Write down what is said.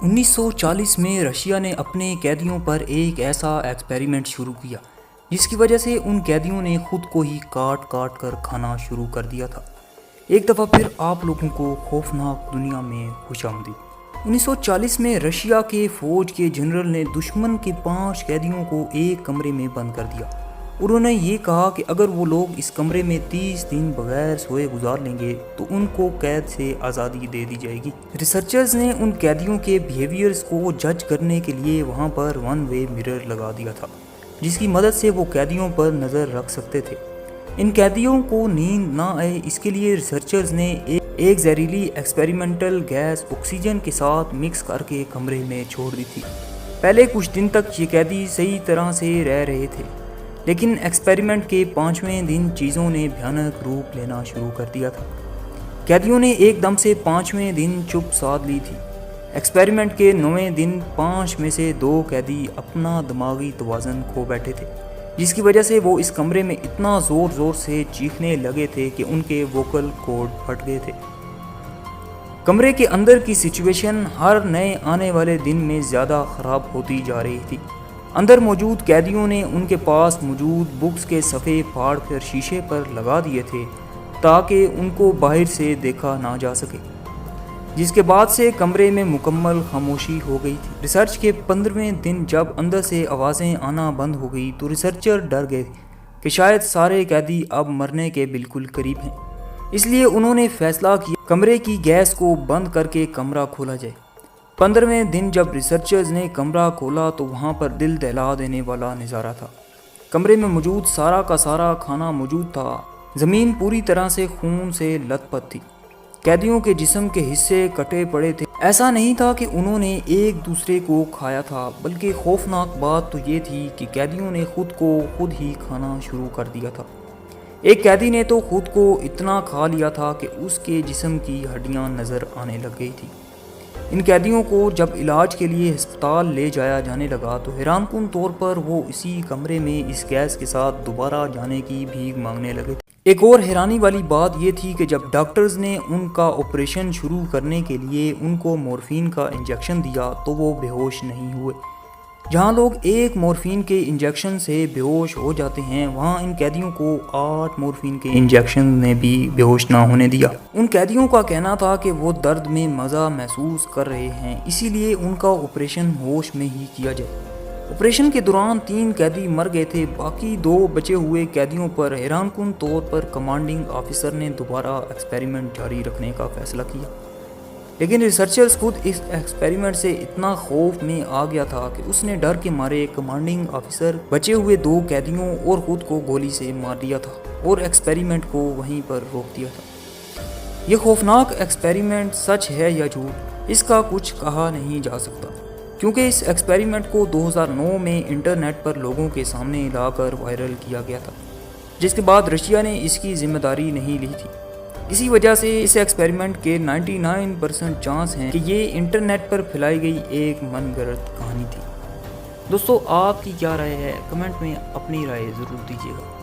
1940 میں رشیا نے اپنے قیدیوں پر ایک ایسا ایکسپیریمنٹ شروع کیا جس کی وجہ سے ان قیدیوں نے خود کو ہی کاٹ کاٹ کر کھانا شروع کر دیا تھا۔ ایک دفعہ پھر آپ لوگوں کو خوفناک دنیا میں خوش آمدید۔ 1940 میں رشیا کے فوج کے جنرل نے دشمن کے 5 قیدیوں کو ایک کمرے میں بند کر دیا۔ انہوں نے یہ کہا کہ اگر وہ لوگ اس کمرے میں 30 دن بغیر سوئے گزار لیں گے تو ان کو قید سے آزادی دے دی جائے گی۔ ریسرچرز نے ان قیدیوں کے بیہیویئرز کو جج کرنے کے لیے وہاں پر 1 وے مرر لگا دیا تھا جس کی مدد سے وہ قیدیوں پر نظر رکھ سکتے تھے۔ ان قیدیوں کو نیند نہ آئے اس کے لیے ریسرچرز نے ایک زہریلی ایکسپیریمنٹل گیس آکسیجن کے ساتھ مکس کر کے کمرے میں چھوڑ دی تھی۔ پہلے کچھ دن تک یہ قیدی صحیح طرح سے رہ رہے تھے، لیکن ایکسپیریمنٹ کے 5ویں دن چیزوں نے بھیانک روپ لینا شروع کر دیا تھا۔ قیدیوں نے ایک دم سے 5ویں دن چپ سادھ لی تھی۔ ایکسپیریمنٹ کے 9ویں دن 5 میں سے 2 قیدی اپنا دماغی توازن کھو بیٹھے تھے، جس کی وجہ سے وہ اس کمرے میں اتنا زور سے چیخنے لگے تھے کہ ان کے ووکل کورڈ پھٹ گئے تھے۔ کمرے کے اندر کی سچویشن ہر نئے آنے والے دن میں زیادہ خراب ہوتی جا رہی تھی۔ اندر موجود قیدیوں نے ان کے پاس موجود بکس کے صفحے پھاڑ کر شیشے پر لگا دیے تھے تاکہ ان کو باہر سے دیکھا نہ جا سکے، جس کے بعد سے کمرے میں مکمل خاموشی ہو گئی تھی۔ ریسرچ کے 15ویں دن جب اندر سے آوازیں آنا بند ہو گئی تو ریسرچر ڈر گئے کہ شاید سارے قیدی اب مرنے کے بالکل قریب ہیں، اس لیے انہوں نے فیصلہ کیا کمرے کی گیس کو بند کر کے کمرہ کھولا جائے۔ 15ویں دن جب ریسرچرز نے کمرہ کھولا تو وہاں پر دل دہلا دینے والا نظارہ تھا۔ کمرے میں موجود سارا کا سارا کھانا موجود تھا، زمین پوری طرح سے خون سے لت پت تھی، قیدیوں کے جسم کے حصے کٹے پڑے تھے۔ ایسا نہیں تھا کہ انہوں نے ایک دوسرے کو کھایا تھا، بلکہ خوفناک بات تو یہ تھی کہ قیدیوں نے خود کو خود ہی کھانا شروع کر دیا تھا۔ ایک قیدی نے تو خود کو اتنا کھا لیا تھا کہ اس کے جسم کی ہڈیاں نظر آنے لگ گئی تھی۔ ان قیدیوں کو جب علاج کے لیے ہسپتال لے جایا جانے لگا تو حیران کن طور پر وہ اسی کمرے میں اس گیس کے ساتھ دوبارہ جانے کی بھیک مانگنے لگے تھے۔ ایک اور حیرانی والی بات یہ تھی کہ جب ڈاکٹرز نے ان کا آپریشن شروع کرنے کے لیے ان کو مورفین کا انجیکشن دیا تو وہ بے ہوش نہیں ہوئے۔ جہاں لوگ ایک مورفین کے انجیکشن سے بے ہوش ہو جاتے ہیں، وہاں ان قیدیوں کو 8 مورفین کے انجیکشن نے بھی بے ہوش نہ ہونے دیا۔ ان قیدیوں کا کہنا تھا کہ وہ درد میں مزہ محسوس کر رہے ہیں، اسی لیے ان کا آپریشن ہوش میں ہی کیا جائے۔ آپریشن کے دوران 3 قیدی مر گئے تھے، باقی 2 بچے ہوئے قیدیوں پر حیران کن طور پر کمانڈنگ آفیسر نے دوبارہ ایکسپیریمنٹ جاری رکھنے کا فیصلہ کیا۔ لیکن ریسرچرز خود اس ایکسپیریمنٹ سے اتنا خوف میں آ گیا تھا کہ اس نے ڈر کے مارے کمانڈنگ آفیسر، بچے ہوئے 2 قیدیوں اور خود کو گولی سے مار دیا تھا اور ایکسپیریمنٹ کو وہیں پر روک دیا تھا۔ یہ خوفناک ایکسپیریمنٹ سچ ہے یا جھوٹ، اس کا کچھ کہا نہیں جا سکتا، کیونکہ اس ایکسپیریمنٹ کو 2009 میں انٹرنیٹ پر لوگوں کے سامنے لا کر وائرل کیا گیا تھا، جس کے بعد رشیا نے اس کی ذمہ داری نہیں لی تھی۔ اسی وجہ سے اس ایکسپیریمنٹ کے 99% چانس ہیں کہ یہ انٹرنیٹ پر پھیلائی گئی ایک من گھڑت کہانی تھی۔ دوستو، آپ کی کیا رائے ہے؟ کمنٹ میں اپنی رائے ضرور دیجیے گا۔